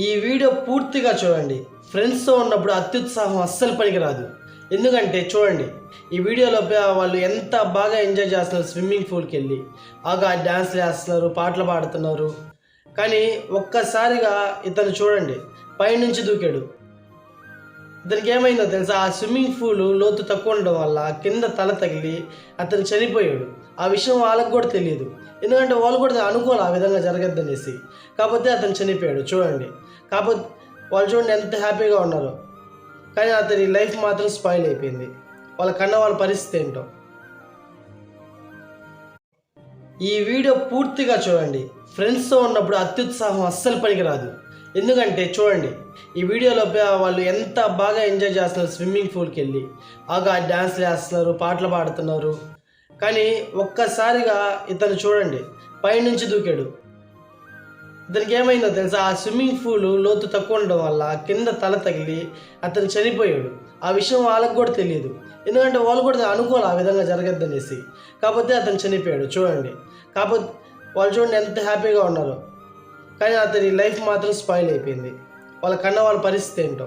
ఈ వీడియో పూర్తిగా చూడండి. ఫ్రెండ్స్తో ఉన్నప్పుడు అత్యుత్సాహం అస్సలు పనికిరాదు. ఎందుకంటే చూడండి, ఈ వీడియోలో వాళ్ళు ఎంత బాగా ఎంజాయ్ చేస్తున్నారు. స్విమ్మింగ్ పూల్కి వెళ్ళి బాగా డ్యాన్స్లు వేస్తున్నారు, పాటలు పాడుతున్నారు. కానీ ఒక్కసారిగా ఇతను చూడండి, పైనుంచి దూకాడు. ఇతనికి ఏమైందో తెలుసా? ఆ స్విమ్మింగ్ పూల్ లోతు తక్కువ ఉండడం వల్ల కింద తల తగిలి అతను చనిపోయాడు. ఆ విషయం వాళ్ళకు కూడా తెలియదు. ఎందుకంటే వాళ్ళు కూడా అనుకోవాలి ఆ విధంగా జరగద్దనేసి. కాకపోతే అతను చనిపోయాడు చూడండి. కాకపోతే వాళ్ళు చూడండి ఎంత హ్యాపీగా ఉన్నారో. కానీ అతని లైఫ్ మాత్రం స్పాయిల్ అయిపోయింది. వాళ్ళ కన్న వాళ్ళ పరిస్థితి ఏంటో. ఈ వీడియో పూర్తిగా చూడండి. ఫ్రెండ్స్తో ఉన్నప్పుడు అత్యుత్సాహం అస్సలు పనికిరాదు. ఎందుకంటే చూడండి, ఈ వీడియోలో వాళ్ళు ఎంత బాగా ఎంజాయ్ చేస్తున్నారు. స్విమ్మింగ్ పూల్కి వెళ్ళి బాగా డ్యాన్స్లు వేస్తున్నారు, పాటలు పాడుతున్నారు. కానీ ఒక్కసారిగా ఇతను చూడండి, పైనుంచి దూకాడు. ఇతనికి ఏమైందో తెలుసా? ఆ స్విమ్మింగ్ పూల్ లోతు తక్కువ ఉండడం వల్ల కింద తల తగిలి అతను చనిపోయాడు. ఆ విషయం వాళ్ళకు కూడా తెలియదు. ఎందుకంటే వాళ్ళు కూడా అనుకోవాలి ఆ విధంగా జరగద్దనేసి. కాకపోతే అతను చనిపోయాడు చూడండి. కాకపోతే వాళ్ళు చూడండి ఎంత హ్యాపీగా ఉన్నారో. కానీ అతని లైఫ్ మాత్రం స్పాయిల్ అయిపోయింది. వాళ్ళ కన్న వాళ్ళ పరిస్థితి ఏంటో.